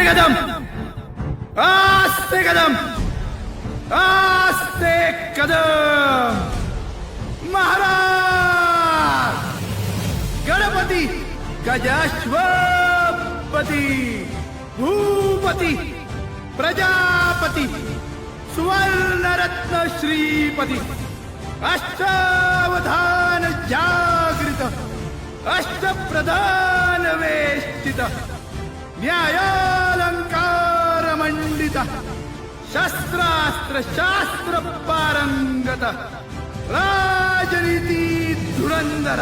कदम, आस्ते कदम, आस्ते कदम. महाराज गणपती गजाश्वपती भूपती प्रजापती सुवर्णरत्न श्रीपती अष्टावधान जागृत अष्टप्रधान वेष्टित न्यायालंकार मंडित शस्त्रास्त्र शास्त्र पारंगत राजनीती धुरंधर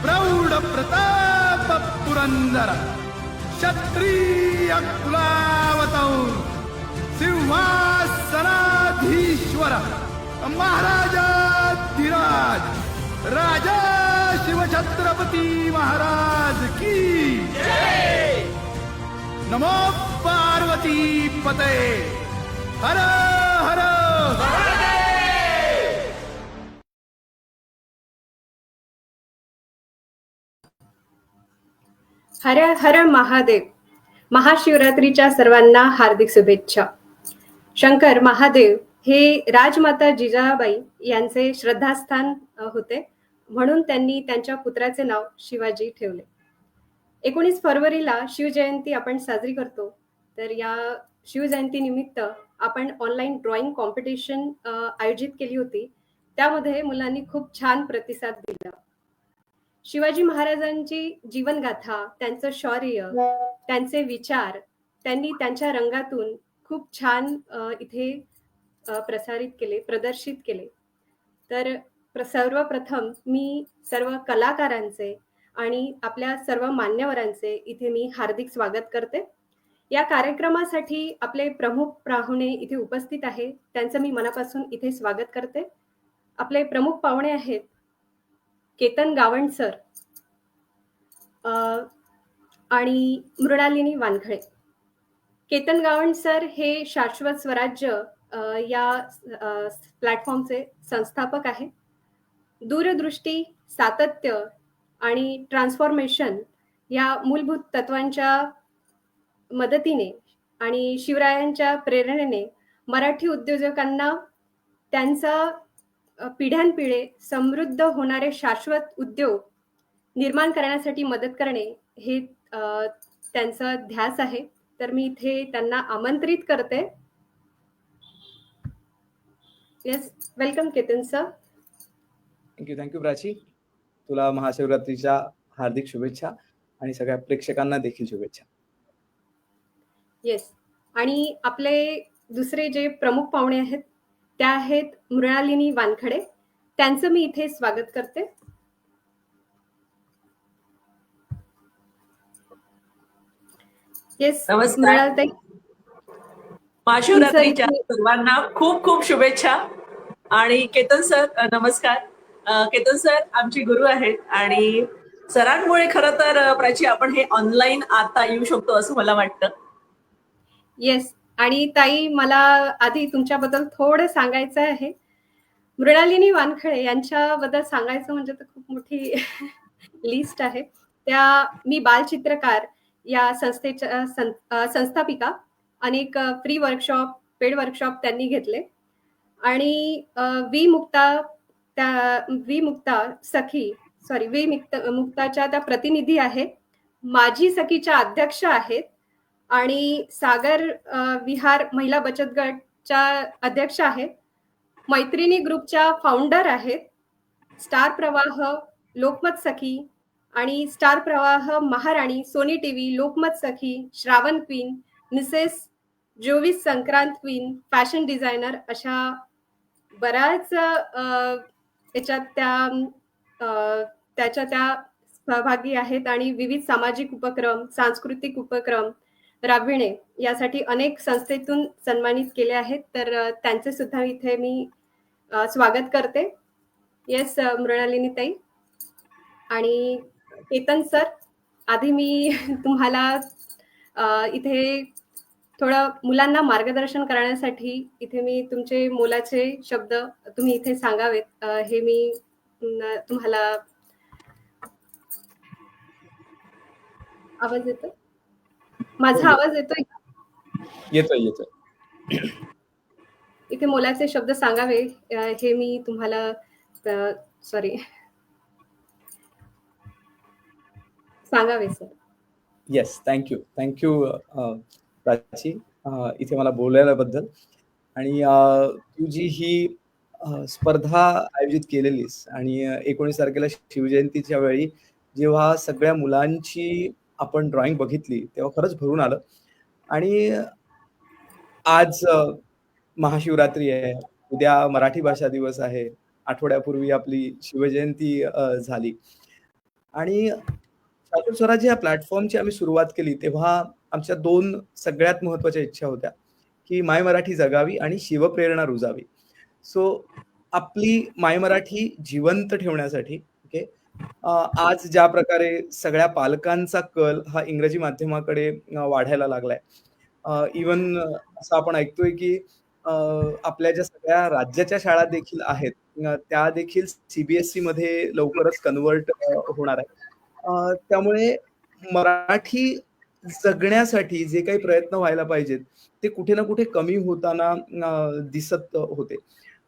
प्रौढ प्रताप पुरंदर क्षत्रिय कुलावतौर सिंहासनाधीश्वर महाराजाधिराज राजा शिवछत्रपती महाराज की जय. नमो पार्वती पते हर हर हर हर महादेव. महाशिवरात्रीच्या सर्वांना हार्दिक शुभेच्छा. शंकर महादेव हे राजमाता जिजाबाई यांचे श्रद्धास्थान होते, म्हणून त्यांनी त्यांच्या पुत्राचे नाव शिवाजी ठेवले. 19 फरवरीला शिवजयंती आपण साजरी करतो. तर या शिवजयंती निमित्त आपण ऑनलाईन ड्रॉइंग कॉम्पिटिशन आयोजित केली होती. त्यामध्ये मुलांनी खूप छान प्रतिसाद दिला. शिवाजी महाराजांची जीवनगाथा, त्यांचं शौर्य, त्यांचे विचार त्यांनी त्यांच्या रंगातून खूप छान इथे प्रसारित केले, प्रदर्शित केले. तर सर्वप्रथम मी सर्व कलाकारांचे आणि आपल्या सर्व मान्यवरांचे इथे मी हार्दिक स्वागत करते. या कार्यक्रमासाठी आपले प्रमुख पाहुणे इथे उपस्थित आहे, त्यांचं मी मनापासून इथे स्वागत करते. आपले प्रमुख पाहुणे आहेत केतन गावंड सर आणि मृणालिनी वानखळे. केतन गावंड सर हे शाश्वत स्वराज्य या प्लॅटफॉर्मचे संस्थापक आहेत. दूरदृष्टी, सातत्य आणि ट्रान्सफॉर्मेशन या मूलभूत तत्वांच्या मदतीने आणि शिवरायांच्या प्रेरणेने मराठी उद्योजकांना त्यांचा पिढ्यानपिढे समृद्ध होणारे शाश्वत उद्योग निर्माण करण्यासाठी मदत करणे हे त्यांचा ध्यास आहे. तर मी इथे त्यांना आमंत्रित करते. Yes, welcome Ketan sir. Thank you Prachi. तुला महाशिवरात्रीच्या हार्दिक शुभेच्छा आणि सगळ्या प्रेक्षकांना देखील शुभेच्छा. येस, आणि आपले दुसरे जे प्रमुख पाहुणे आहेत त्या आहेत मृणालिनी वानखडे. त्यांचं मी इथे स्वागत करते. येस, नमस्कार. महाशिवरात्रीच्या सर्वांना खूप खूप शुभेच्छा. आणि केतन सर नमस्कार. केतन सर आमचे गुरु आहेत आणि सरांमुळे खरं तर प्राची आपण हे ऑनलाईन आता येऊ शकतो असं मला वाटतं. येस, आणि ताई मला आधी तुमच्याबद्दल थोडं सांगायचं आहे. मृणालिनी वानखळे यांच्याबद्दल सांगायचं म्हणजे तर खूप मोठी लिस्ट आहे. मी बालचित्रकार या संस्थेच्या संस्थापिका. अनेक फ्री वर्कशॉप, पेड वर्कशॉप त्यांनी घेतले आणि मुक्ताच्या त्या प्रतिनिधी आहेत. माझी सखीच्या अध्यक्ष आहेत आणि सागर विहार महिला बचत गटच्या अध्यक्ष आहेत. मैत्रिणी ग्रुपच्या फाउंडर आहेत. स्टार प्रवाह, लोकमत सखी आणि star Pravah Maharani, Sony TV, Lokmat Sakhi, Shravan queen, Mrs 24 Sankrant queen, fashion designer अशा बऱ्याच त्याच्यात त्या सहभागी आहेत. आणि विविध सामाजिक उपक्रम, सांस्कृतिक उपक्रम राबविणे यासाठी अनेक संस्थेतून सन्मानित केले आहेत. तर त्यांचे सुद्धा इथे मी स्वागत करते. येस मृणालिनी ताई आणि केतन सर, आधी मी तुम्हाला इथे थोडं मुलांना मार्गदर्शन करण्यासाठी इथे मी तुमचे मोलाचे शब्द तुम्ही इथे सांगावेत हे मी तुम्हाला. आवाज येतो? माझा आवाज येतोय? येतोय येतोय. इथे मोलाचे शब्द सांगावे हे मी तुम्हाला सॉरी सांगावे सर. येस, थँक्यू प्राची, इथे मला बोलायला आणि तू जी ही स्पर्धा आयोजित केलेलीस आणि 19 तारखेला शिवजयंतीच्या वेळी जेव्हा सगळ्या मुलांची आपण ड्रॉइंग बघितली तेव्हा खरंच भरून आलं. आणि आज महाशिवरात्री आहे, उद्या मराठी भाषा दिवस आहे, आठवड्यापूर्वी आपली शिवजयंती झाली आणि शाश्वत स्वराज्य या प्लॅटफॉर्मची आम्ही सुरुवात केली तेव्हा आमच्या 2 सगळ्यात महत्त्वाच्या इच्छा होत्या, की माय मराठी जगावी आणि शिवप्रेरणा रुजावी. सो आपली माय मराठी जिवंत ठेवण्यासाठी ओके, आज ज्या प्रकारे सगळ्या पालकांचा कल हा इंग्रजी माध्यमाकडे वाढायला लागलाय. इव्हन असं आपण ऐकतोय की आपल्या ज्या सगळ्या राज्याच्या शाळा देखील आहेत, त्या देखील सीबीएसई मध्ये लवकरच कन्व्हर्ट होणार आहे. त्यामुळे मराठी जगण्यासाठी जे काही प्रयत्न व्हायला पाहिजेत ते कुठे ना कुठे कमी होताना दिसत होते.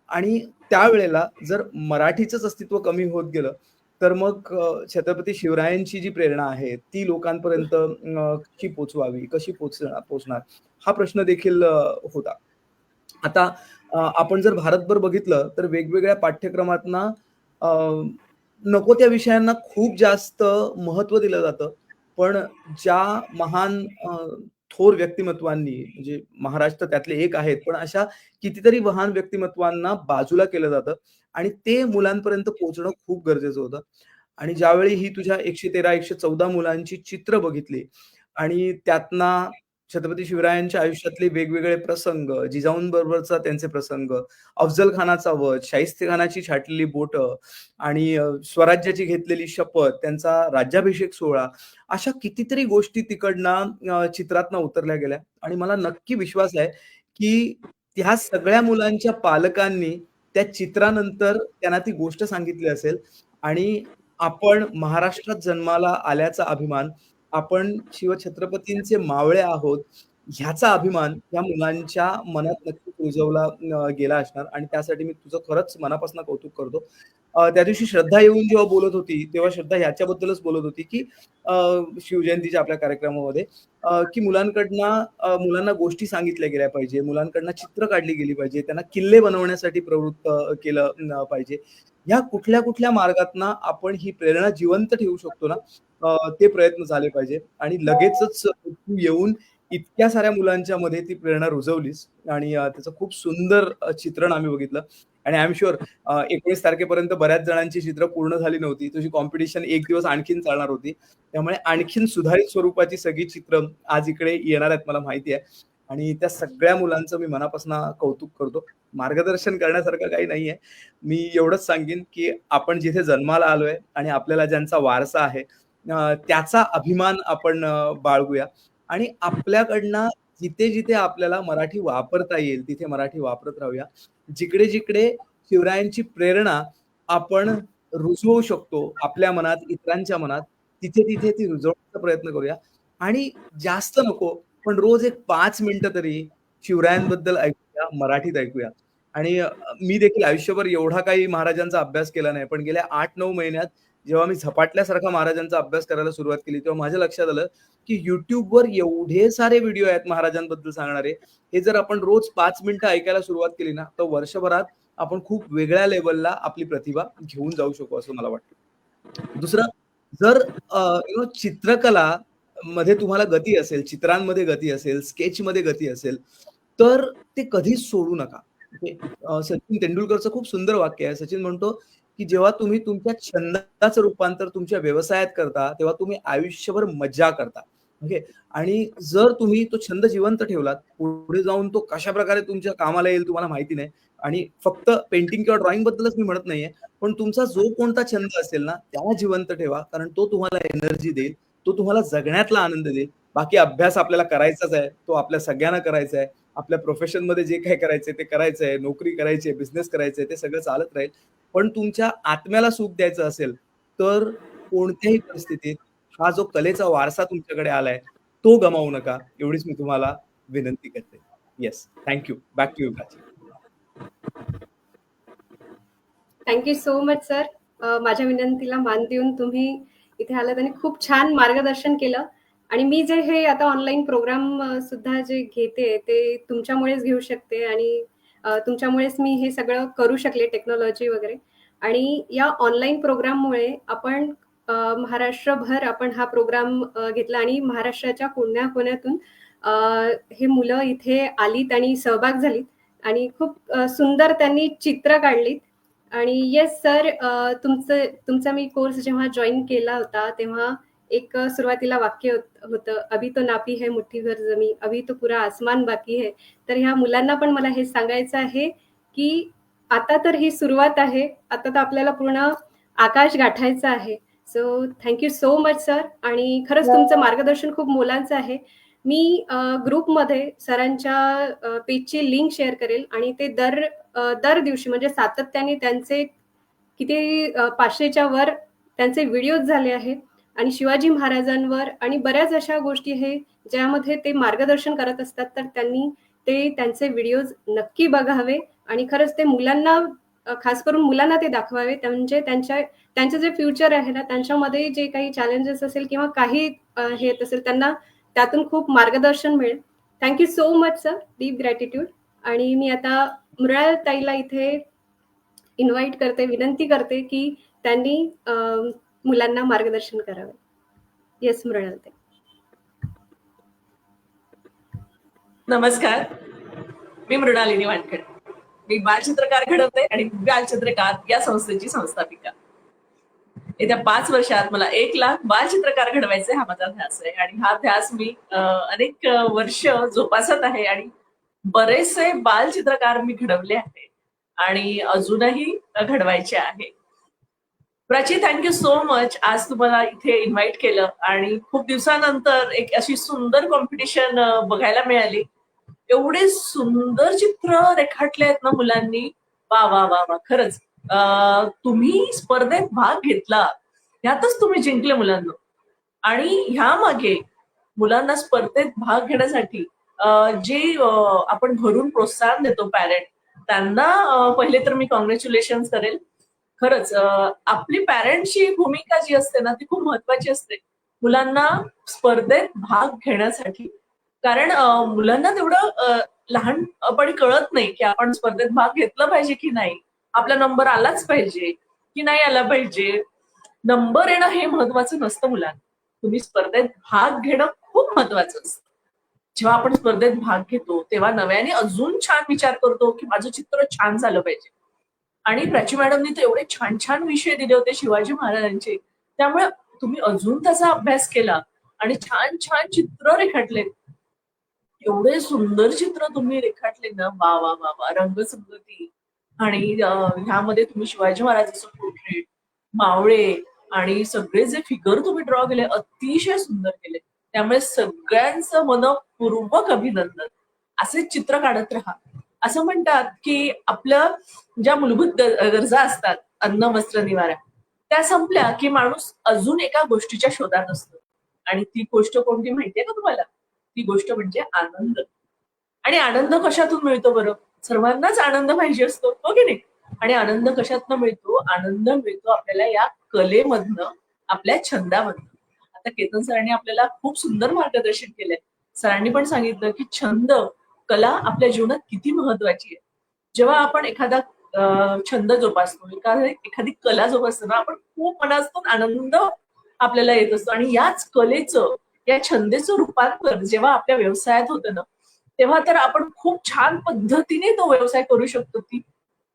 आणि त्यावेळेला जर मराठीचंच अस्तित्व कमी होत गेलं तर मग छत्रपती शिवरायांची जी प्रेरणा आहे ती लोकांपर्यंत कशी पोचवावी, कशी पोचणार हा प्रश्न देखील होता. आता आपण जर भारतभर बघितलं तर वेगवेगळ्या पाठ्यक्रमातना नको त्या विषयांना खूप जास्त महत्व दिलं जातं. पण ज्या महान थोर व्यक्तिमत्वांनी, म्हणजे महाराज तर त्यातले एक आहेत, पण अशा कितीतरी महान व्यक्तिमत्वांना बाजूला केलं जातं आणि ते मुलांपर्यंत पोहोचणं खूप गरजेचं होतं. आणि ज्यावेळी ही तुझ्या 113, 114 मुलांची चित्र बघितली आणि त्यातनं छत्रपती शिवरायांच्या आयुष्यातले वेगवेगळे प्रसंग, जिजाऊंबरोबरचा त्यांचे प्रसंग, अफजल खानाचा वध, शाहिस्तेखानाची छाटलेली बोटं आणि स्वराज्याची घेतलेली शपथ, त्यांचा राज्याभिषेक सोहळा, अशा कितीतरी गोष्टी तिकडनं चित्रातनं उतरल्या गेल्या. आणि मला नक्की विश्वास आहे, की त्या सगळ्या मुलांच्या पालकांनी त्या चित्रानंतर त्यांना ती गोष्ट सांगितली असेल आणि आपण महाराष्ट्रात जन्माला आल्याचा अभिमान, आपण शिवछत्रपतींचे मावळे आहोत, ह्याचा अभिमान या मुलांच्या मनात नक्कीच रुजवला गेला असणार आणि त्यासाठी मी तुझं खरंच मनापासून कौतुक करतो. त्या दिवशी श्रद्धा येऊन जेव्हा बोलत होती, तेव्हा श्रद्धा ह्याच्याबद्दलच बोलत होती, की शिवजयंतीच्या आपल्या कार्यक्रमामध्ये की मुलांना गोष्टी सांगितल्या गेल्या पाहिजे, मुलांकडनं चित्र काढली गेली पाहिजे, त्यांना किल्ले बनवण्यासाठी प्रवृत्त केलं पाहिजे. ह्या कुठल्या मार्गातनं आपण ही प्रेरणा जिवंत ठेवू शकतो ना, ते प्रयत्न झाले पाहिजे. आणि लगेचच तू येऊन इतक्या साऱ्या मुलांच्या मध्ये ती प्रेरणा रुजवलीस आणि त्याचं खूप सुंदर चित्रण आम्ही बघितलं. आणि आय एम शुअर 19 तारखेपर्यंत बऱ्याच जणांची चित्र पूर्ण झाली नव्हती. तुझी कॉम्पिटिशन एक दिवस आणखीन चालणार होती. त्यामुळे आणखीन सुधारित स्वरूपाची सगळी चित्र आज इकडे येणार आहेत मला माहिती आहे. आणि त्या सगळ्या मुलांचं मी मनापासून कौतुक करतो. मार्गदर्शन करण्यासारखं काही नाहीये. मी एवढंच सांगेन, की आपण जिथे जन्माला आलोय आणि आपल्याला ज्यांचा वारसा आहे त्याचा अभिमान आपण बाळगूया आणि आपल्याकडनं जिथे आपल्याला मराठी वापरता येईल तिथे मराठी वापरत राहूया. जिकडे शिवरायांची प्रेरणा आपण रुजवू शकतो आपल्या मनात, इतरांच्या मनात, तिथे ती रुजवण्याचा प्रयत्न करूया. आणि जास्त नको, पण रोज एक 5 मिनिटं तरी शिवरायांबद्दल ऐकूया, मराठीत ऐकूया. आणि मी देखील आयुष्यभर एवढा काही महाराजांचा अभ्यास केला नाही, पण गेल्या 8-9 महिन्यात जेव्हा मी झपाटल्यासारखा महाराजांचा अभ्यास करायला सुरुवात केली, तेव्हा माझ्या लक्षात आलं, की YouTubeवर एवढे सारे व्हिडिओ आहेत महाराजांबद्दल सांगणारे. हे जर आपण रोज 5 मिनिटं ऐकायला सुरुवात केली ना, तर वर्षभरात आपण खूप वेगळ्या लेव्हलला आपली प्रतिभा घेऊन जाऊ शकू असं मला वाटतं. दुसरं, जर चित्रकला मध्ये तुम्हाला गती असेल, चित्रांमध्ये गती असेल, स्केचमध्ये गती असेल, तर ते कधीच सोडू नका. सचिन तेंडुलकरचं खूप सुंदर वाक्य आहे. सचिन म्हणतो, की जेव्हा तुम्ही तुमच्या छंदाचं रूपांतर तुमच्या व्यवसायात करता, तेव्हा तुम्ही आयुष्यभर मज्जा करता. ओके. आणि जर तुम्ही तो छंद जिवंत ठेवलात, पुढे जाऊन तो कशा प्रकारे तुमच्या कामाला येईल तुम्हाला माहिती नाही. आणि फक्त पेंटिंग किंवा ड्रॉइंग बद्दलच मी म्हणत नाहीये, पण तुमचा जो कोणता छंद असेल ना, त्याला जिवंत ठेवा. कारण तो तुम्हाला एनर्जी देईल, तो तुम्हाला जगण्यातला आनंद देईल. बाकी अभ्यास आपल्याला करायचाच आहे, तो आपल्या सगळ्यांना करायचा आहे. आपल्या प्रोफेशन मध्ये जे काही करायचंय ते करायचं आहे, नोकरी करायची आहे, बिझनेस करायचंय, ते सगळं चालत राहील. पण तुमच्या आत्म्याला सुख द्यायचं असेल तर कोणत्याही परिस्थितीत हा जो कलेचा वारसा तुमच्याकडे आलाय तो गमावू नका, एवढीच मी तुम्हाला विनंती करते. Yes, thank you. Back to you Prachi. Thank you so much sir. माझ्या विनंतीला मान देऊन तुम्ही इथे आलात आणि खूप छान मार्गदर्शन केलं. आणि मी जे हे आता ऑनलाईन प्रोग्राम सुद्धा जे घेते ते तुमच्यामुळेच घेऊ शकते आणि तुमच्यामुळेच मी हे सगळं करू शकले, टेक्नॉलॉजी वगैरे. आणि या ऑनलाईन प्रोग्राममुळे आपण महाराष्ट्रभर आपण हा प्रोग्राम घेतला आणि महाराष्ट्राच्या कोण्याकोण्यातून हे मुलं इथे आलीत आणि सहभाग झालीत आणि खूप सुंदर त्यांनी चित्र काढलीत. आणि येस सर, तुमचा मी कोर्स जेव्हा जॉईन केला होता तेव्हा एक सुरुवातीला वाक्य होतं, अभी तो नापी है मुट्ठी भर जमी, अभी तो पुरा आसमान बाकी है. तर ह्या मुलांना पण मला हे सांगायचं आहे की आता तर ही सुरुवात आहे, आता तर आपल्याला पूर्ण आकाश गाठायचं आहे. So thank you so much sir. आणि खरंच तुमचं मार्गदर्शन खूप मोलाचं आहे. मी ग्रुपमध्ये सरांच्या पेजची लिंक शेअर करेल आणि ते दर दिवशी म्हणजे सातत्याने त्यांचे किती 500च्या वर त्यांचे व्हिडिओज झाले आहेत आणि शिवाजी महाराजांवर आणि बऱ्याच अशा गोष्टी आहे ज्यामध्ये ते मार्गदर्शन करत असतात. तर त्यांनी ते त्यांचे व्हिडिओज नक्की बघावे आणि खरंच ते मुलांना, खास करून मुलांना ते दाखवावे. म्हणजे त्यांचं जे फ्युचर आहे ना, त्यांच्यामध्ये जे काही चॅलेंजेस असेल किंवा काही हे येत असेल त्यांना त्यातून खूप मार्गदर्शन मिळेल. Thank you so much sir. Deep gratitude. आणि मी आता मृणाल ताईला इथे इन्व्हाइट करते, विनंती करते की त्यांनी मुलांना मार्गदर्शन करावे. येस मृणाल ताई. नमस्कार, मी मृणालिनी वानखेडे. मी बालचित्रकार घडवते आणि बालचित्रकार या संस्थेची संस्थापिका. येत्या 5 वर्षात मला 1 लाख बालचित्रकार घडवायचे हा माझा ध्यास आहे आणि हा ध्यास मी अनेक वर्ष जोपासत आहे आणि बरेचसे बालचित्रकार मी घडवले आहे आणि अजूनही घडवायचे आहे. Prachi, thank you so much. आज तुम्हाला इथे इन्व्हाइट केलं आणि खूप दिवसानंतर एक अशी सुंदर कॉम्पिटिशन बघायला मिळाली. एवढे सुंदर चित्र रेखाटले आहेत ना मुलांनी. वा वा वा वा, खरंच तुम्ही स्पर्धेत भाग घेतला, यातच तुम्ही जिंकले मुलांना. आणि ह्या मागे मुलांना स्पर्धेत भाग घेण्यासाठी जे आपण घरून प्रोत्साहन देतो पॅरेंट, त्यांना पहिले तर मी कॉंग्रॅच्युलेशन करेल. खरंच आपली पॅरेंटची भूमिका जी असते ना ती खूप महत्वाची असते मुलांना स्पर्धेत भाग घेण्यासाठी. कारण मुलांना तेवढं लहानपणी कळत नाही की आपण स्पर्धेत भाग घेतला पाहिजे की नाही, आपला नंबर आलाच पाहिजे की नाही आला पाहिजे. नंबर येणं हे महत्वाचं नसतं मुलांना. तुम्ही स्पर्धेत भाग घेणं खूप महत्वाचं असतं. जेव्हा आपण स्पर्धेत भाग घेतो तेव्हा नव्याने अजून छान विचार करतो की माझं चित्र छान झालं पाहिजे. आणि प्राची मॅडमनी तर एवढे छान छान विषय दिले होते शिवाजी महाराजांचे, त्यामुळे तुम्ही अजून त्याचा अभ्यास केला आणि छान छान चित्र रेखाटले. एवढे सुंदर चित्र तुम्ही रेखाटले ना, वा वा वा वा. रंगसंगती आणि ह्यामध्ये तुम्ही शिवाजी महाराजांचं पोर्ट्रेट, मावळे आणि सगळे जे फिगर तुम्ही ड्रॉ केले अतिशय सुंदर केले. त्यामुळे सगळ्यांचं मनपूर्वक अभिनंदन. असे चित्र काढत राहा. असं म्हणतात की आपल्या ज्या मूलभूत गरजा असतात, अन्न वस्त्र निवारा, त्या संपल्या की माणूस अजून एका गोष्टीच्या शोधात असतो. आणि ती गोष्ट कोणती माहितीये का तुम्हाला? ती गोष्ट म्हणजे आनंद. आणि आनंद कशातून मिळतो बरं? सर्वांनाच आनंद पाहिजे असतो, हो की नाही? आणि आनंद कशातनं मिळतो? आनंद मिळतो आपल्याला या कलेमधनं, आपल्या छंदामधनं. आता केतन सरांनी आपल्याला खूप सुंदर मार्गदर्शन केलंय. सरांनी पण सांगितलं की छंद, कला आपल्या जीवनात किती महत्वाची आहे. जेव्हा आपण एखादा छंद जोपासतो, एखादी कला जोपासतो ना, आपण खूप मनातून आनंद आपल्याला येत असतो. आणि याच कलेचं, या छंदेचं रूपांतर जेव्हा आपल्या व्यवसायात होतं ना, तेव्हा तर आपण खूप छान पद्धतीने तो व्यवसाय करू शकतो, ती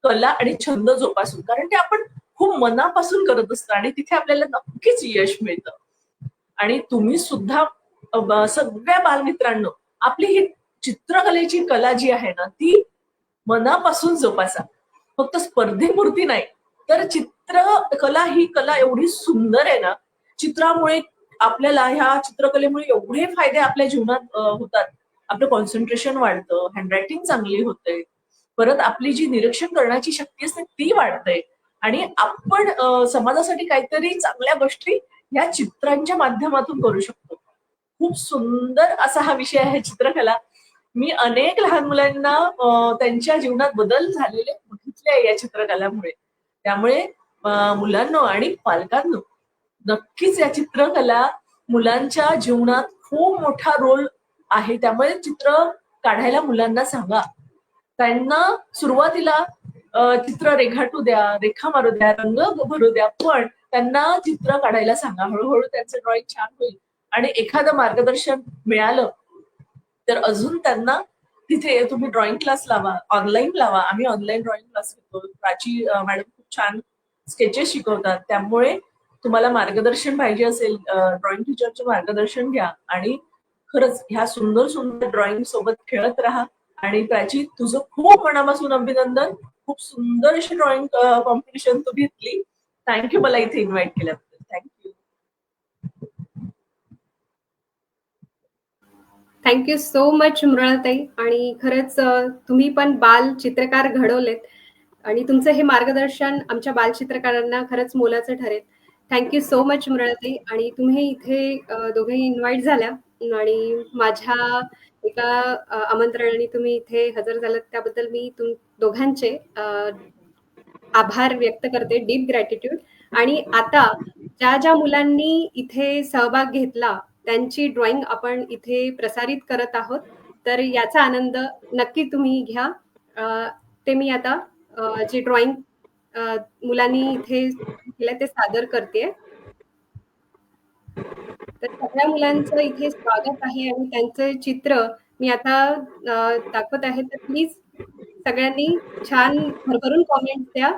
कला आणि छंद जोपासून. कारण ते आपण खूप मनापासून करत असतो आणि तिथे आपल्याला नक्कीच यश मिळतं. आणि तुम्ही सुद्धा सगळ्या बालमित्रांनो आपली ही चित्रकलेची कला जी आहे ना ती मनापासून जोपासा. फक्त स्पर्धेपुरती नाही, तर चित्रकला ही कला एवढी सुंदर आहे ना, चित्रामुळे आपल्याला, ह्या चित्रकलेमुळे एवढे फायदे आपल्या जीवनात होतात. आपलं कॉन्सन्ट्रेशन वाढतं, हँडरायटिंग चांगली होते, परत आपली जी निरीक्षण करण्याची शक्ती असते ती वाढते आणि आपण समाजासाठी काहीतरी चांगल्या गोष्टी या चित्रांच्या माध्यमातून करू शकतो. खूप सुंदर असा हा विषय आहे चित्रकला. मी अनेक लहान मुलांना त्यांच्या जीवनात बदल झालेले बघितले या चित्रकलामुळे. त्यामुळे मुलांनो आणि पालकांनो, नक्कीच या चित्रकला मुलांच्या जीवनात खूप मोठा रोल आहे. त्यामुळे चित्र काढायला मुलांना सांगा. त्यांना सुरुवातीला चित्र रेखाटू द्या, रेखा मारू द्या, रंग भरू द्या, पण त्यांना चित्र काढायला सांगा. हळूहळू त्यांचं ड्रॉइंग छान होईल आणि एखादं मार्गदर्शन मिळालं तर अजून त्यांना तिथे तुम्ही ड्रॉइंग क्लास लावा, ऑनलाईन लावा. आम्ही ऑनलाईन ड्रॉइंग क्लास घेतो. प्राची मॅडम खूप छान स्केचेस शिकवतात. त्यामुळे तुम्हाला मार्गदर्शन पाहिजे असेल, ड्रॉइंग टीचरचे मार्गदर्शन घ्या आणि खरंच ह्या सुंदर सुंदर ड्रॉइंग सोबत खेळत राहा. आणि प्राची, तुझं खूप मनापासून अभिनंदन. खूप सुंदर अशी ड्रॉइंग कॉम्पिटिशन तू घेतली. थँक्यू मला इथे इन्व्हाइट केल्याबद्दल. Thank you. Thank you so much Mrinaltai. आणि खरंच तुम्ही पण बाल चित्रकार घडवलेत आणि तुमचं हे मार्गदर्शन आमच्या बाल चित्रकारांना खरंच मोलाचं ठरेल. Thank you so much Mrinaltai. आणि तुम्ही इथे दोघेही इन्व्हाइट झाल्या आणि माझ्या एका आमंत्रणाने तुम्ही इथे हजर झालात त्याबद्दल मी दोघांचे आभार व्यक्त करते. Deep gratitude. आणि आता ज्या ज्या मुलांनी इथे सहभाग घेतला त्यांची ड्रॉइंग आपण इथे प्रसारित करत आहोत, तर याचा आनंद नक्की तुम्ही घ्या. ते मी आता जे ड्रॉइंग मुलांनी इथे केलं ते सादर करते. तर सगळ्या मुलांचं इथे स्वागत आहे आणि त्यांचं चित्र मी आता दाखवत आहे. तर प्लीज सगळ्यांनी छान भरभरून कॉमेंट द्या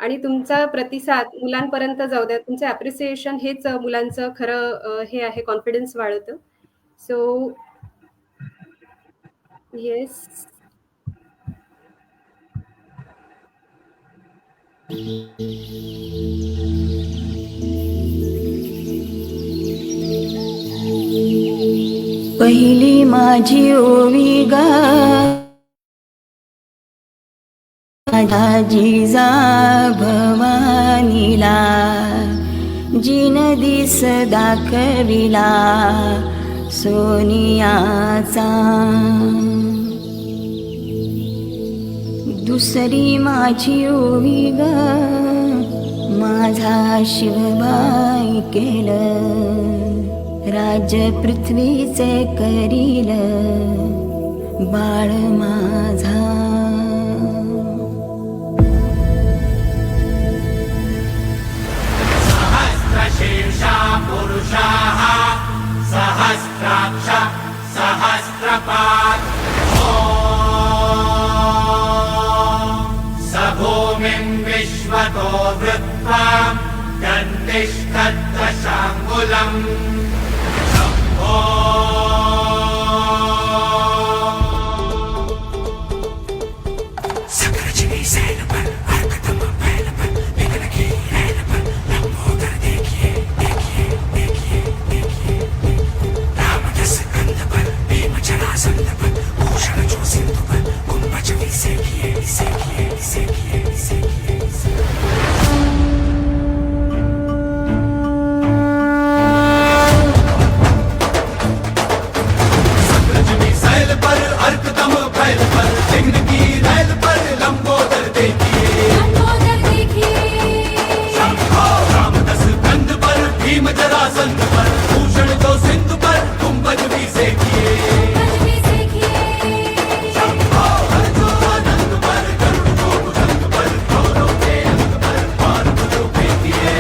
आणि तुमचा प्रतिसाद मुलांपर्यंत जाऊ द्या. तुमचं अप्रिसिएशन हेच मुलांचं खरं हे आहे, कॉन्फिडन्स वाढवतं. So yes. पहिली माझी ओवी गा माझा जिजा भवानीला, जिन दिस दाखविला सोनियाचा. दुसरी माझी ओवी ग माझा शिवबाई केलं, राज्य पृथ्वीचे करील बाळ माझा. सहस्रशीर्षा पुरुषाः सहस्राक्ष सहस्रपात्. स भूमिं विश्वतो वृत्वा गन्तिष्ठद्दशाङ्गुलम्. सकरजनी सैल पर हरकतम फैल पर विघ्न की रैल पर लंबोदर देखिए देखिए देखिए देखिए. रामदस कंध पर भीम जरासंध पर भूषण जो सिंधु पर कुंभज विसेखिए विसेखिए विसेखिए विसेखिए. सकरजनी सैल पर हरकतम फैल पर विघ्न की रैल पर लंबोदर देखिए रामदस कंध पर भीम जरासंध पर भूषण जो सिंधु पर कुंभज भी सेकिए. जो आनंद पर गरुड़ जो भुजंग पर गौरव के अंग पर पार जो फेंकिए.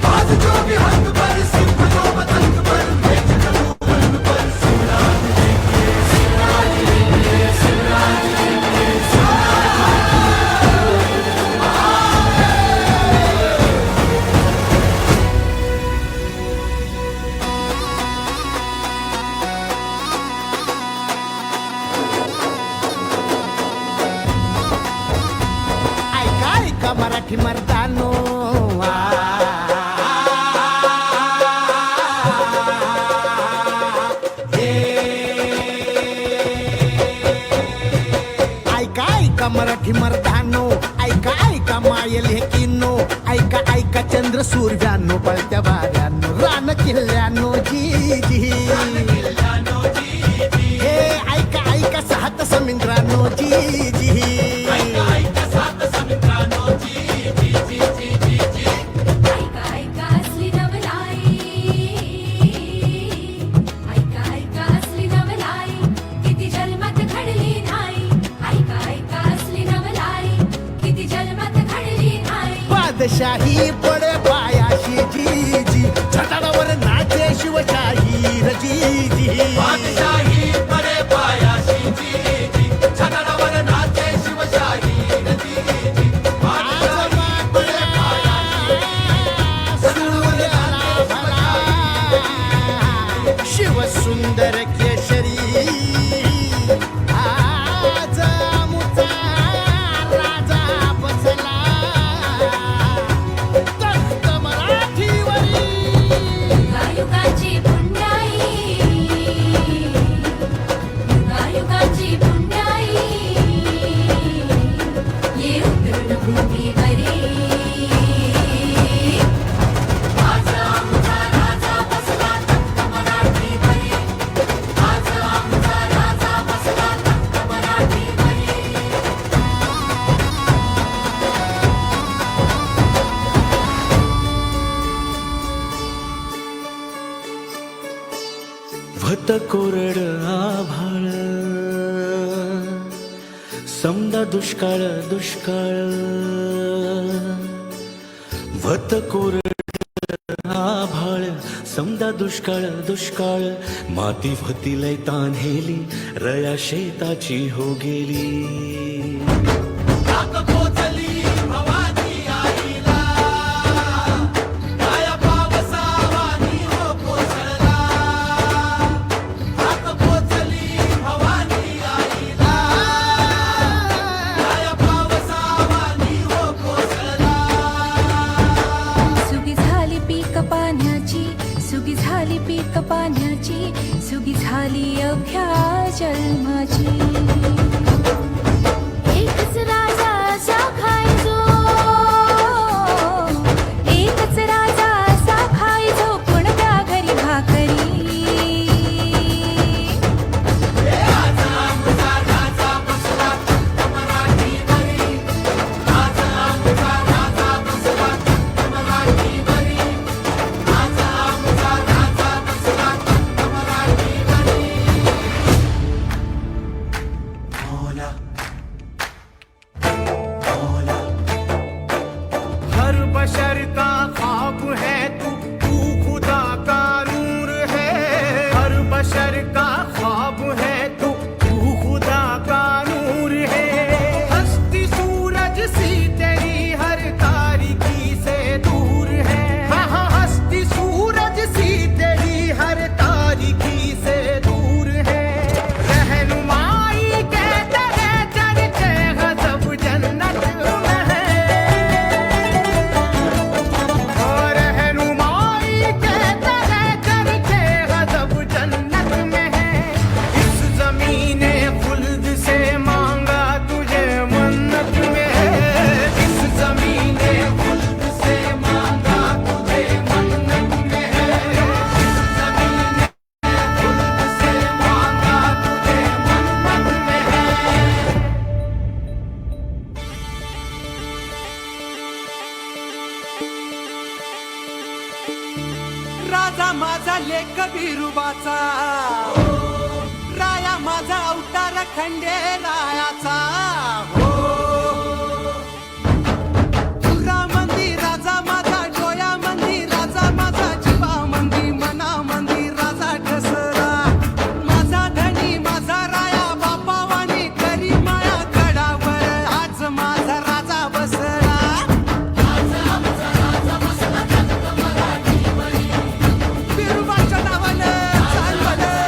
बाज जो विहंग पर सिंह जो पतंग पर मेघ जो वर्ण पर शिवराज देखिए. शिवराज देखिए शिवराज देखिए ऐका ऐका मराठी मर्दानो. ऐका ऐका मराठी मर्दानो, ऐका ऐका मायल हे किन्नो, ऐका ऐका चंद्र सूर्यानो, पळत्या वाऱ्यानो, रान किल्ल्यानो जी हे ऐका ऐका सात समिंद्रानो जी ऐका ऐका असली नवलाई ऐका ऐका असली नवलाई किती जन्मात घडली नाही ऐका ऐका असली नवलाई किती जन्मात घडली नाही बादशाही पडे पायाशी जी छटाडावर नाचे शिवशाही रजी बादशाही परे पायाशी जी छटाडावर नाचे शिवशाही शिव सुंदर केशरी आज आमुचा राजा बसला तख्त मराठीवरी युगायुगाची पुण्याई युगायुगाची पुण्याई ये उतरून भूमीवरी आज आमचा राजा बसला तख्त मराठीवरी आज आमचा राजा बसला तख्त मराठीवरी भत कोरड आभाळ समदा दुष्काळ दुष्काळ भत कोरड आभाळ समदा दुष्काळ दुष्काळ माती भती लय तान्हेली रया शेताची हो गेली ताक पोचली भवानी आईला काया पावसावानी हो कोसळला ताक पोचली भवानी आईला काया पावसावानी हो कोसळला सुगी झाली पीक पाण्याची सुगी झाली पीक पाण्याची सुगी झाली अभ्या जन्माची एकच राजा असा खायचो एकच राजा असा खायचो कोणत्या घरी भाकरी आज आमचा राजा बसला तख्त मराठीवरी आज आमचा राजा बसला तख्त मराठीवरी आज आमचा राजा बसला तख्त मराठीवरी मौला मौला हर बशर का ख्वाब है तू खुदा का नूर है हर बशर का ख्वाब है तू खुदा का नूर है हस्ती सूरज सी तेरी हर तारीकी से दूर है हाँ हस्ती सूरज सी तेरी हर तारीकी से दूर है रहनुमाई कहते हैं चलते गजब जन्नत में है और रहनुमाई कहते हैं चलते गजब जन्नत में है इस ज़मीने खुल्द से मांगा तुझे मन्नत में है इस ज़मीने खुल्द से मांगा तुझे मन्नत में है इस ज़मीने खुल्द से मांगा तुझे मन्नत में है राजा माझा लेख बिरुबाचा राया माझा अवतार खंडेरायाचा तुरा मंदी राजा माझा डोया मंदी राजा माझा जीवा मंदी मना मंदी राजा ठसरा माझा धनी माझा राया बापावानी करी माया गडावर आज माझा राजा बसला बिरुबाच्या नावानं चालवलं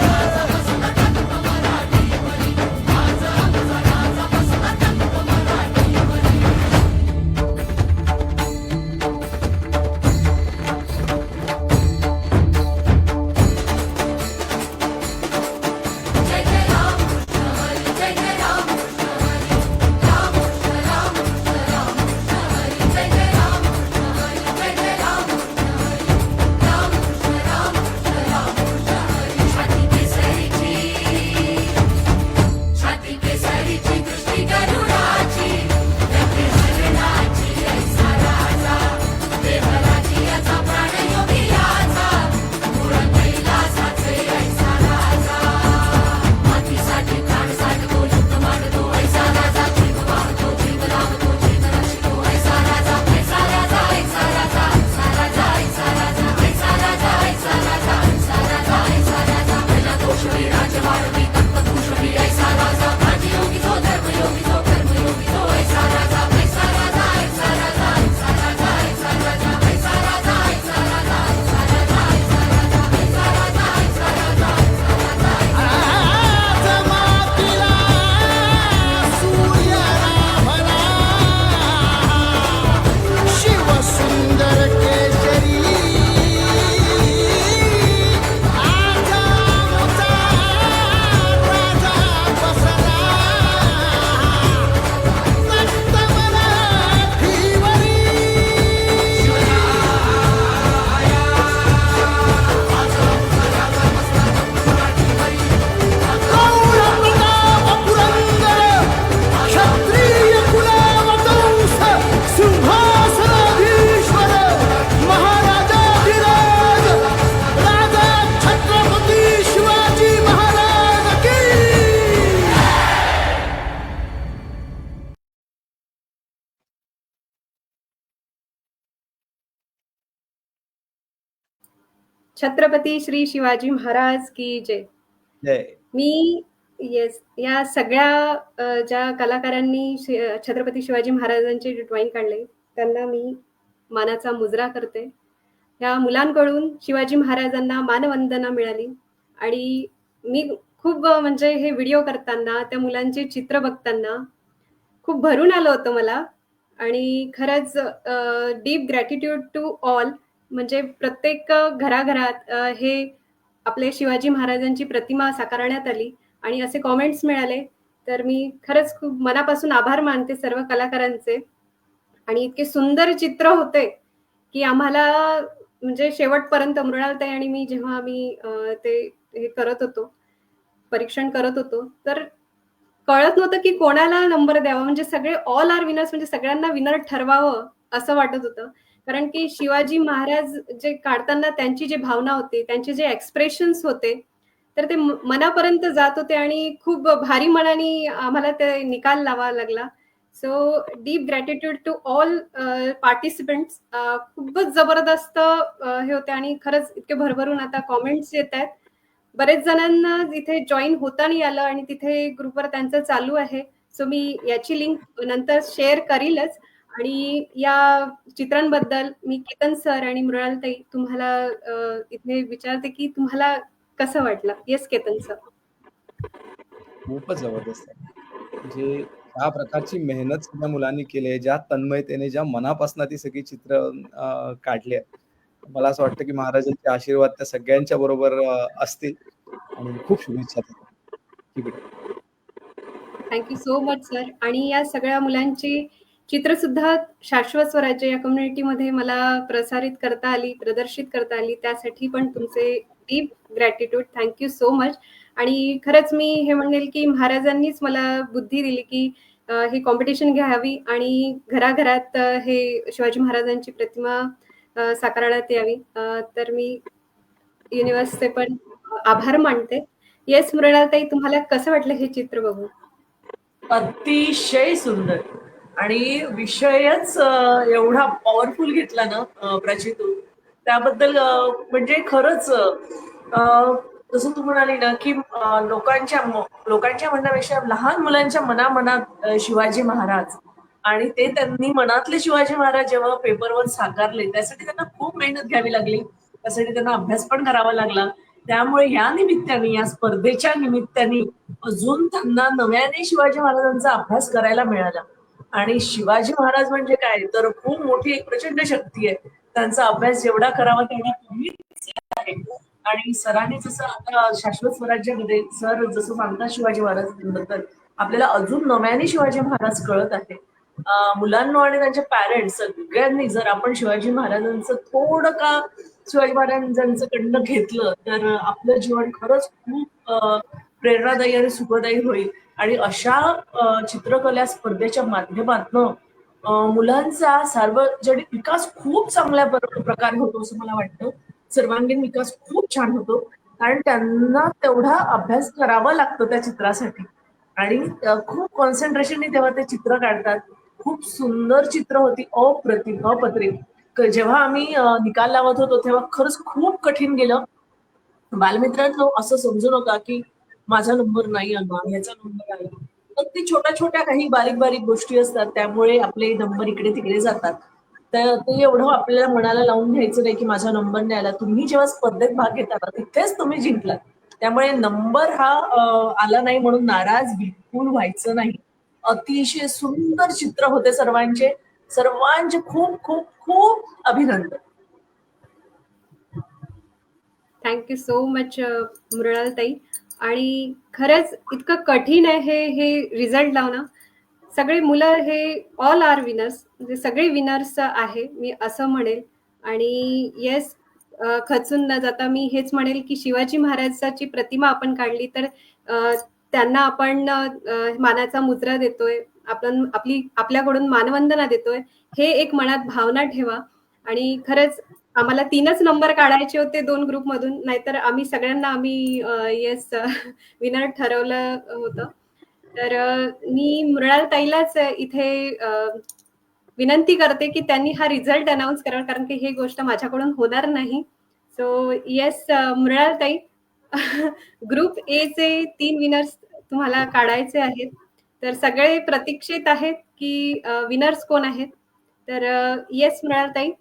छत्रपती श्री शिवाजी महाराज की जय. जय. मी या सगळ्या ज्या कलाकारांनी छत्रपती शिवाजी महाराजांचे ड्रॉइंग काढले त्यांना मी मानाचा मुजरा करते. या मुलांकडून शिवाजी महाराजांना मानवंदना मिळाली आणि मी खूप म्हणजे हे व्हिडिओ करताना त्या मुलांचे चित्र बघताना खूप भरून आलं होतं मला आणि खरंच डीप ग्रॅटिट्यूड टू ऑल. म्हणजे प्रत्येक घराघरात हे आपले शिवाजी महाराजांची प्रतिमा साकारण्यात आली आणि असे कॉमेंट्स मिळाले तर मी खरंच खूप मनापासून आभार मानते सर्व कलाकारांचे. आणि इतके सुंदर चित्र होते की आम्हाला म्हणजे शेवटपर्यंत मृणालताई आणि मी जेव्हा आम्ही ते हे करत होतो परीक्षण करत होतो तर कळत नव्हतं की कोणाला नंबर द्यावा. म्हणजे सगळे ऑल आर विनर्स म्हणजे सगळ्यांना विनर ठरवावं असं वाटत होतं. कारण की शिवाजी महाराज जे काढताना त्यांची जी भावना होती त्यांचे जे एक्सप्रेशन्स होते तर ते मनापर्यंत जात होते आणि खूप भारी मनाने आम्हाला ते निकाल लावावा लागला. So deep gratitude to all participants. खूपच जबरदस्त हे होते आणि खरंच इतके भरभरून आता कॉमेंट्स येत आहेत. बरेच जणांना इथे जॉईन होता नाही आलं आणि तिथे ग्रुपवर त्यांचं चालू आहे. सो मी याची लिंक नंतर शेअर करीलच. आणि या चित्रांबद्दल मी केतन सर आणि मृणालताई तुम्हाला इथे विचारते की तुम्हाला कसं वाटलं. Yes Ketan sir. खूपच जबरदस्त आहे. म्हणजे ज्या प्रकारची मेहनत सगळ्या मुलांनी केली आहे, ज्या तन्मयतेने, ज्या मनापासून ती सगळी चित्र काढली आहेत. मला असं वाटतं की महाराजांचे आशीर्वाद त्या सगळ्यांच्या बरोबर असतील आणि खूप शुभेच्छा. Keep it up. Thank you so much sir. आणि या सगळ्या मुलांची चित्र सुद्धा शाश्वत स्वराज्य या कम्युनिटीमध्ये मला प्रसारित करता आली प्रदर्शित करता आली त्यासाठी पण तुमचे deep gratitude. Thank you so much. आणि खरंच मी हे म्हणेल की महाराजांनीच मला बुद्धी दिली की ही कॉम्पिटिशन घ्यावी आणि घराघरात हे शिवाजी महाराजांची प्रतिमा साकारण्यात यावी. तर मी युनिव्हर्सचे पण आभार मानते. येस मृणालताई तुम्हाला कसं वाटलं हे चित्र बघून. अतिशय सुंदर आणि विषयच एवढा पॉवरफुल घेतला ना प्राची तू त्याबद्दल म्हणजे खरंच जसं तू म्हणाली ना की लोकांच्या म्हणण्यापेक्षा लहान मुलांच्या मनामनात शिवाजी महाराज आणि ते त्यांनी मनातले शिवाजी महाराज जेव्हा पेपरवर साकारले त्यासाठी त्यांना खूप मेहनत घ्यावी लागली. त्यासाठी त्यांना अभ्यास पण करावा लागला. त्यामुळे या निमित्ताने या स्पर्धेच्या निमित्ताने अजून त्यांना नव्याने शिवाजी महाराजांचा अभ्यास करायला मिळाला. आणि शिवाजी महाराज म्हणजे काय तर खूप मोठी एक प्रचंड शक्ती आहे. त्यांचा अभ्यास जेवढा करावा तेवढा कमीच आहे. आणि सरांनी जसं आता शाश्वत स्वराज्यामध्ये सर जसं सांगतात शिवाजी महाराजांबद्दल आपल्याला अजून नव्याने शिवाजी महाराज कळत आहे. मुलांना आणि त्यांचे पॅरेंट्स सगळ्यांनी जर आपण शिवाजी महाराजांचं थोडं का शिवाजी महाराजांचं कडनं घेतलं तर आपलं जीवन खरंच खूप प्रेरणादायी आणि सुखदायी होईल. आणि अशा चित्रकला स्पर्धेच्या माध्यमातून मुलांचा सार्वजनिक विकास खूप चांगल्या प्रकारे होतो असं मला वाटतं. सर्वांगीण विकास खूप छान होतो कारण त्यांना तेवढा अभ्यास करावा लागतो त्या चित्रासाठी आणि खूप कॉन्सन्ट्रेशनने तेव्हा ते चित्र काढतात. खूप सुंदर चित्र होती. अप्रतिम. जेव्हा आम्ही निकाल लावत होतो तेव्हा खरंच खूप कठीण गेलं. बालमित्रांनो असं समजू नका की माझा नंबर नाही आला ह्याचा नंबर आला. अगदी छोट्या छोट्या काही बारीक बारीक गोष्टी असतात त्यामुळे आपले नंबर इकडे तिकडे जातात. तर ते एवढं आपल्याला मनाला लावून घ्यायचं नाही की माझा नंबर नाही आला. तुम्ही जेव्हा स्पर्धेत भाग घेता ना तिथेच तुम्ही जिंकलात. त्यामुळे नंबर हा आला नाही म्हणून नाराज बिलकुल व्हायचं नाही. अतिशय सुंदर चित्र होते सर्वांचे खूप खूप खूप अभिनंदन. Thank you so much Mrinaltai. आणि खरंच इतकं कठीण आहे हे रिझल्ट लावणं. सगळे मुलं हे ऑल आर विनर्स म्हणजे सगळे विनर्स आहे मी असं म्हणेल. आणि येस खचून न जाता मी हेच म्हणेल की शिवाजी महाराजांची प्रतिमा आपण काढली तर त्यांना आपण मानाचा मुजरा देतोय. आपण आपल्याकडून मानवंदना देतोय. हे एक मनात भावना ठेवा. आणि खरंच आम्हाला 3च नंबर काढायचे होते 2 ग्रुपमधून नाहीतर आम्ही येस विनर ठरवलं होतं. तर मी मृणालताईलाच इथे विनंती करते की त्यांनी हा रिझल्ट अनाऊन्स करावा कारण की ही गोष्ट माझ्याकडून होणार नाही. So yes Mrinaltai, group A चे 3 विनर्स तुम्हाला काढायचे आहेत. तर सगळे प्रतीक्षित आहेत की विनर्स कोण आहेत? तर येस मृणालताई.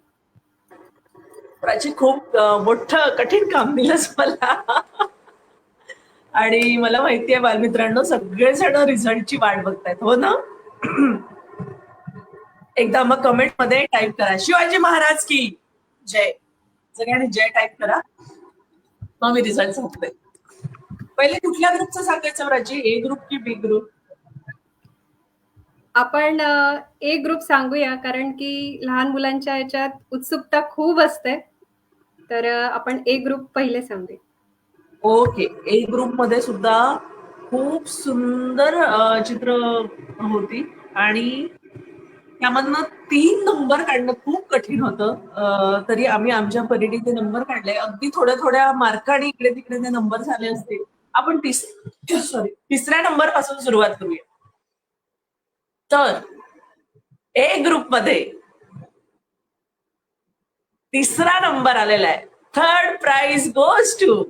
प्राची खूप मोठं कठीण काम दिलंस मला. आणि मला माहितीये बालमित्रांनो, सगळेजण रिझल्टची वाट बघतायत, हो ना? एकदा मग कमेंट मध्ये टाईप करा, शिवाजी महाराज की जय. सगळ्यांनी जय टाईप करा, मग मी रिझल्ट सांगते. पहिले कुठल्या ग्रुपचं सांगायचं प्राची, ए ग्रुप की बी ग्रुप? आपण ए ग्रुप सांगूया, कारण की लहान मुलांच्या याच्यात उत्सुकता खूप असते. तर आपण ए ग्रुप पहिले सांगूया. ओके. ए ग्रुप मध्ये सुद्धा खूप सुंदर चित्र होती आणि त्यामधनं 3 नंबर काढणं खूप कठीण होतं. तरी आम्ही आमच्या परीने ते नंबर काढले. अगदी थोड्या थोड्या मार्काने इकडे तिकडे ते नंबर झाले असते. आपण तिसऱ्या नंबर पासून सुरुवात करूया. तर ए ग्रुप मध्ये तिसरा नंबर आलेला आहे. थर्ड प्राइज गोज टू,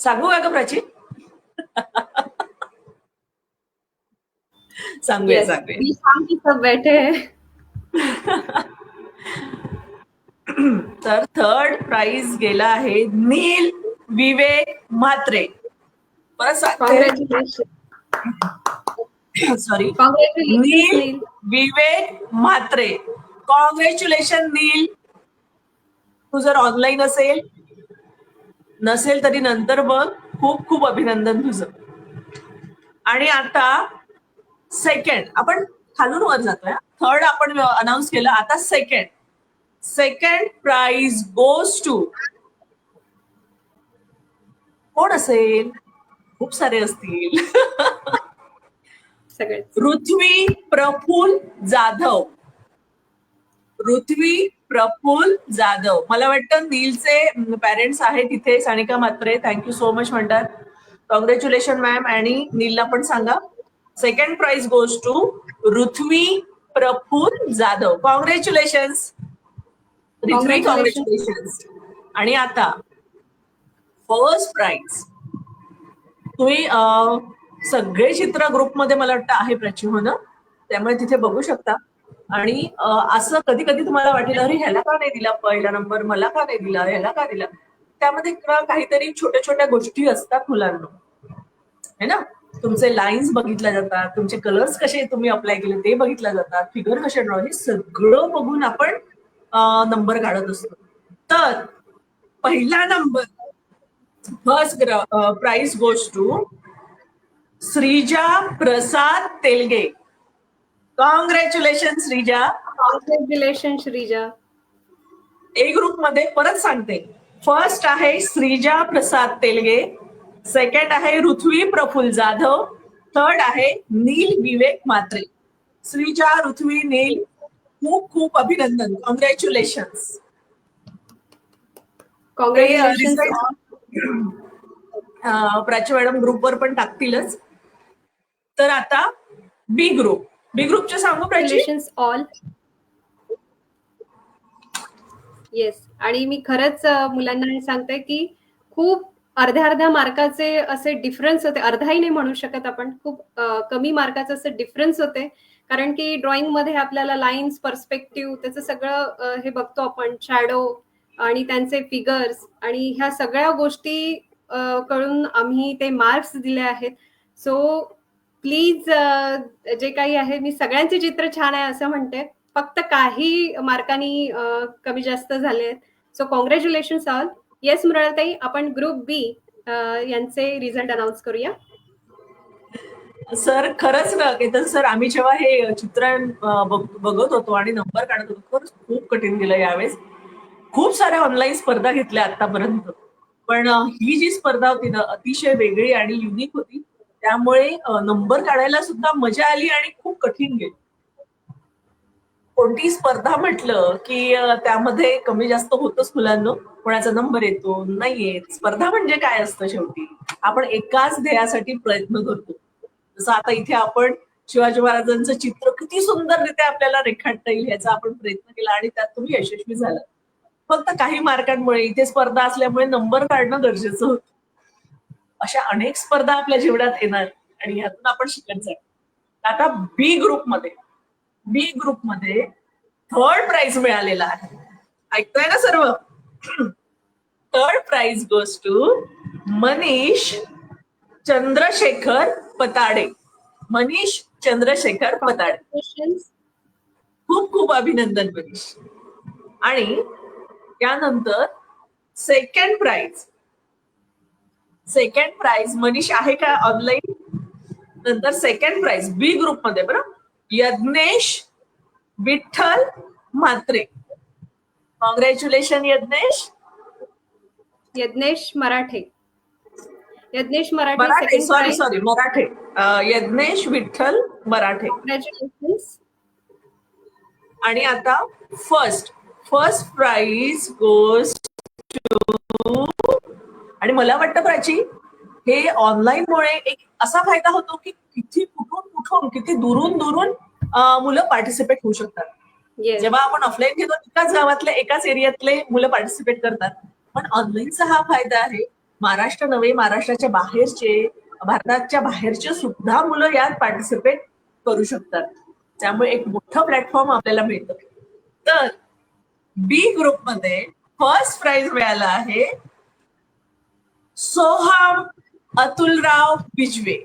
सांगू का प्राची? सांगूया सांगूया. मी सांगते, सब बैठे हैं. तर थर्ड प्राइज गेला आहे नील विवेक म्हात्रे. परत सांगते, कॉंग्रॅच्युलेशन. सॉरी, नील कॉंग्रॅच्युलेशन. विवेक म्हात्रे. कॉंग्रॅच्युलेशन नील. तू जर ऑनलाईन असेल, नसेल तरी नंतर बघ. खूप खूप अभिनंदन तुझं. आणि आता सेकंड, आपण खालून वर जातोय. थर्ड आपण अनाऊन्स केलं, आता सेकंड प्राइज गोज टू कोण असेल? खूप सारे असतील. सगळेच. पृथ्वी प्रफुल्ल जाधव. पृथ्वी प्रफुल्ल जाधव. मला वाटतं नीलचे पॅरेंट्स आहेत इथे. Sanika Mhatre thank you so much म्हणतात. Congratulation ma'am. आणि नीलला पण सांगा, second prize goes to Prithvi Praful Jadhav. Congratulation Prithvi, congratulation. आणि आता फर्स्ट प्राइज. तुम्ही सगळे चित्र ग्रुपमध्ये मला वाटतं आहे प्राची, हो ना? त्यामुळे तिथे बघू शकता. आणि असं कधी कधी तुम्हाला वाटेल, अरे ह्याला का नाही दिला पहिला नंबर, मला का नाही दिला, ह्याला का दिला? त्यामध्ये काहीतरी छोट्या छोट्या गोष्टी असतात मुलांना, है ना? तुमचे लाईन्स बघितल्या जातात, तुमचे कलर्स कसे तुम्ही अप्लाय केले ते बघितल्या जातात, फिगर कसे ड्रॉ, हे सगळं बघून आपण नंबर काढत असतो. तर पहिला number, first prize goes to Shreeja Prasad Telge. Congratulation Shreeja. Congratulation Shreeja. A group मध्ये परत सांगते, फर्स्ट आहे श्रीजा प्रसाद तेलगे, सेकंड आहे पृथ्वी प्रफुल्ल जाधव, थर्ड आहे नील विवेक म्हात्रे. श्रीजा, पृथ्वी, नील, खूप खूप अभिनंदन. कॉंग्रॅच्युलेशन. प्राची मॅडम ग्रुपवर पण टाकतीलच. तर आता बी ग्रुप. बी ग्रुपचे सांगू प्राची? ऑल. येस. आणि मी खरंच मुलांना हे सांगते की खूप अर्ध्या मार्काचे असे डिफरन्स होते. अर्धाही नाही म्हणू शकत आपण, खूप कमी मार्काचे असे डिफरन्स होते. कारण की ड्रॉइंग मध्ये आपल्याला लाईन्स, पर्स्पेक्टिव्ह, त्याचं सगळं हे बघतो आपण, शॅडो आणि त्यांचे फिगर्स आणि ह्या सगळ्या गोष्टी कळून आम्ही ते मार्क्स दिले आहेत. सो प्लीज जे काही आहे, मी सगळ्यांचे चित्र छान आहे असं म्हणते, फक्त काही मार्कांनी कमी जास्त झाले आहेत. So congratulation all. Yes Mrinaltai, आपण ग्रुप बी यांचे रिझल्ट अनाऊन्स करूया. सर, खरंच ना केतन सर, आम्ही जेव्हा हे चित्र बघत होतो आणि नंबर काढत होतो, खरंच खूप कठीण गेलं यावेळेस. खूप साऱ्या ऑनलाईन स्पर्धा घेतल्या आतापर्यंत, पण ही जी स्पर्धा होती ना, अतिशय वेगळी आणि युनिक होती. त्यामुळे नंबर काढायला सुद्धा मजा आली आणि खूप कठीण गेली. कोणती स्पर्धा म्हटलं की त्यामध्ये कमी जास्त होतच मुलांना, कोणाचा नंबर येतो नाही येत. स्पर्धा म्हणजे काय असतं, शेवटी आपण एकाच ध्येयासाठी प्रयत्न करतो. जसं आता इथे आपण शिवाजी महाराजांचं चित्र किती सुंदररित्या आपल्याला रेखाटता येईल याचा आपण प्रयत्न केला आणि त्यात तुम्ही यशस्वी झाला. फक्त काही मार्कांमुळे इथे स्पर्धा असल्यामुळे नंबर काढणं गरजेचं होतं. अशा अनेक स्पर्धा आपल्या जीवनात येणार आणि ह्यातून आपण शिकत जाऊ. आता बी ग्रुपमध्ये थर्ड प्राइज मिळालेला आहे. ऐकताय ना सर्व? Third prize goes to Manish Chandrashekhar Patade. Manish Chandrashekhar Patade. Congratulations. खूप खूप अभिनंदन मनीष. आणि त्यानंतर सेकंड प्राइज मनीष आहे का ऑनलाईन? नंतर सेकंड प्राइज बी ग्रुपमध्ये बरं, यज्ञेश विठ्ठल म्हात्रे. कॉंग्रॅच्युलेशन यज्ञेश. यज्ञेश मराठे मराठे, second prize. सॉरी मराठे. यज्ञेश विठ्ठल मराठे. Congratulations. आणि आता फर्स्ट प्राइज गोज टू, आणि मला वाटतं प्राची हे ऑनलाईन मुळे एक असा फायदा होतो की किती दुरून मुलं पार्टिसिपेट होऊ शकतात. Yes. जेव्हा आपण ऑफलाईन घेतो एकाच गावातले एकाच एरियातले मुलं पार्टिसिपेट करतात, पण ऑनलाईनचा हा फायदा आहे. महाराष्ट्र नव्हे, महाराष्ट्राच्या बाहेरचे, भारताच्या बाहेरचे सुद्धा मुलं यात पार्टिसिपेट करू शकतात. त्यामुळे एक मोठं प्लॅटफॉर्म आपल्याला मिळतं. तर बी ग्रुपमध्ये फर्स्ट प्राइज मिळाला आहे सोहम अतुलराव बिजवे.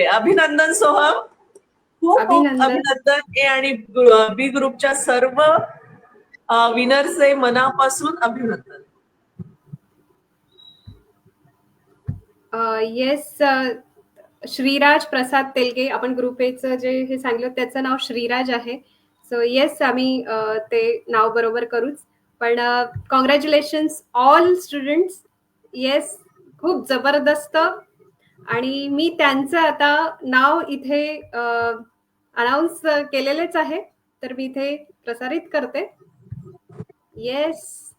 अभिनंदन सोहम. खूप अभिनंदन. आणि बी ग्रुपच्या सर्व विनर्सचे मनापासून अभिनंदन. येस, श्रीराज प्रसाद तेलगे. आपण ग्रुप एचं जे हे सांगितलं त्याचं नाव श्रीराज आहे. सो येस, आम्ही ते नाव बरोबर करूच. पण कॉंग्रॅच्युलेशन्स ऑल स्टुडंट्स. येस, खूप जबरदस्त. आणि मी त्यांचं आता नाव इथे अनाऊन्स केलेलेच आहे, तर मी इथे प्रसारित करते. Yes,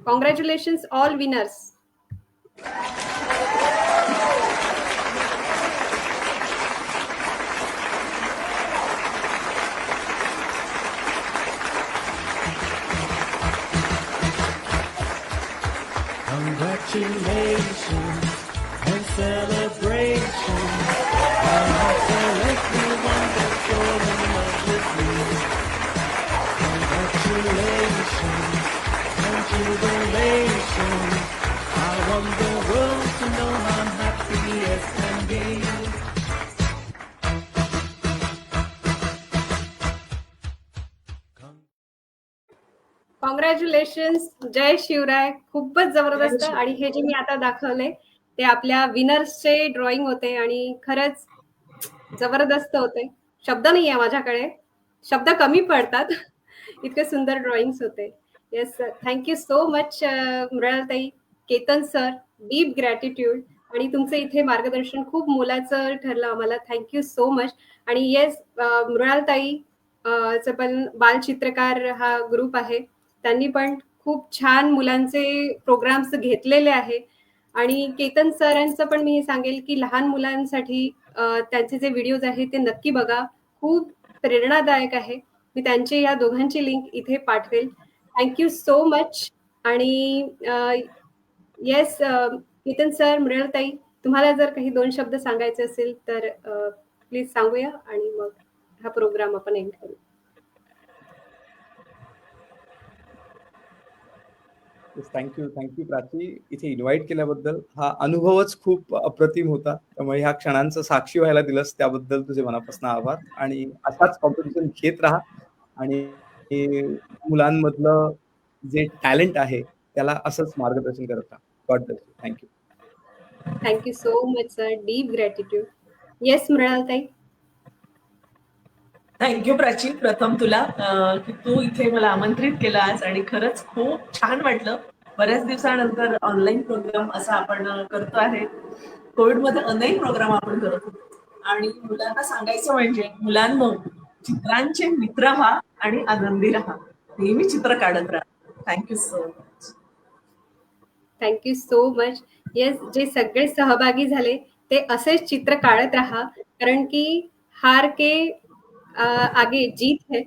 congratulations all winners. Congratulations and celebration. Everyone that's so in love with me. Congratulations and jubilation. I want the world to know I'm happy as can be. Congratulations. जय शिवराय. खूपच जबरदस्त. आणि हे जे मी आता दाखवले ते आपल्या विनर्सचे ड्रॉइंग होते आणि खरंच जबरदस्त होते. शब्द नाही आहे माझ्याकडे, शब्द कमी पडतात, इतके सुंदर ड्रॉइंग्स होते. Yes sir, thank you so much Mrinaltai, Ketan sir. Deep gratitude. आणि तुमचं इथे मार्गदर्शन खूप मोलाचं ठरलं आम्हाला. Thank you so much. आणि येस, मृणालताई चं पण बालचित्रकार हा ग्रुप आहे, त्यांनी पण खूप छान मुलांचे प्रोग्राम्स घेतलेले आहे. आणि केतन सरांचं पण मी हे सांगेल की लहान मुलांसाठी त्यांचे जे व्हिडिओज आहेत ते नक्की बघा, खूप प्रेरणादायक आहे. मी त्यांची या दोघांची लिंक इथे पाठवेल. Thank you so much. आणि येस, केतन सर, मृणालताई, तुम्हाला जर काही 2 शब्द सांगायचे असेल तर प्लीज सांगूया आणि मग हा प्रोग्राम आपण एंड करू. थँक्यू प्राची, इथे इन्व्हाइट केल्याबद्दल. हा अनुभवच खूप अप्रतिम होता, त्यामुळे ह्या क्षणांचं साक्षी व्हायला दिलंस त्याबद्दल तुझे मनापासून आभार. आणि असाच कॉम्पिटिशन घेत राहा आणि मुलांमधलं जे टॅलेंट आहे त्याला असंच मार्गदर्शन करत राहा. God bless you. Thank you. Thank you so much sir. Deep gratitude. Yes Mrinaltai. Thank you Prachi, प्रथम तुला की तू इथे मला आमंत्रित केलं आज, आणि खरंच खूप छान वाटलं. बऱ्याच दिवसानंतर ऑनलाईन प्रोग्राम असा आपण करतो आहे. कोविडमध्ये अनेक प्रोग्राम आपण करत होतो. आणि मुलांना सांगायचं म्हणजे, मुलांनो, चित्रांचे मित्र व्हा आणि आनंदी राहा. नेहमी चित्र काढत राहा. Thank you so much. Thank you so much. Yes, जे सगळे सहभागी झाले ते असेच चित्र काढत राहा, कारण की हार के आगे जीत है.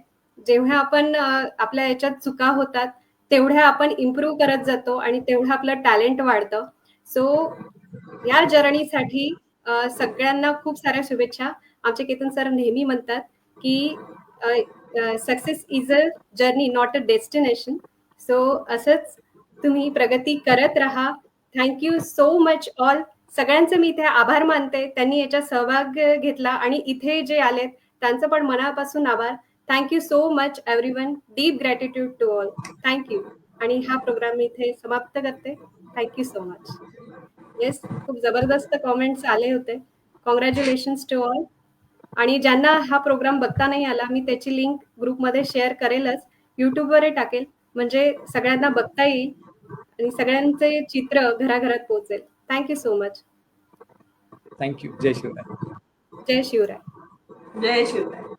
जेव्हा आपण आपल्या याच्यात चुका होतात तेवढ्या आपण इम्प्रूव्ह करत जातो आणि तेवढं आपलं टॅलेंट वाढतं. सो या जर्नीसाठी सगळ्यांना खूप साऱ्या शुभेच्छा. आमचे केतन सर नेहमी म्हणतात की success is a journey not a destination. So असंच तुम्ही प्रगती करत राहा. Thank you so much all. सगळ्यांचे मी इथे आभार मानते. त्यांनी याच्यात सहभाग घेतला आणि इथे जे आलेत त्यांचं पण मनापासून आभार. Thank you so much everyone. Deep gratitude to all. Thank you. आणि हा प्रोग्राम मी इथे समाप्त करते. Thank you so much. येस, खूप जबरदस्त कॉमेंट्स आले होते. Congratulations to all. आणि ज्यांना हा प्रोग्राम बघता नाही आला मी त्याची लिंक ग्रुपमध्ये शेअर करेलच, युट्यूबवरही टाकेल, म्हणजे सगळ्यांना बघता येईल आणि सगळ्यांचे चित्र घराघरात पोहोचेल. Thank you so much. थँक्यू. जय शिवराय. जय शिवराय. जय शिवराय.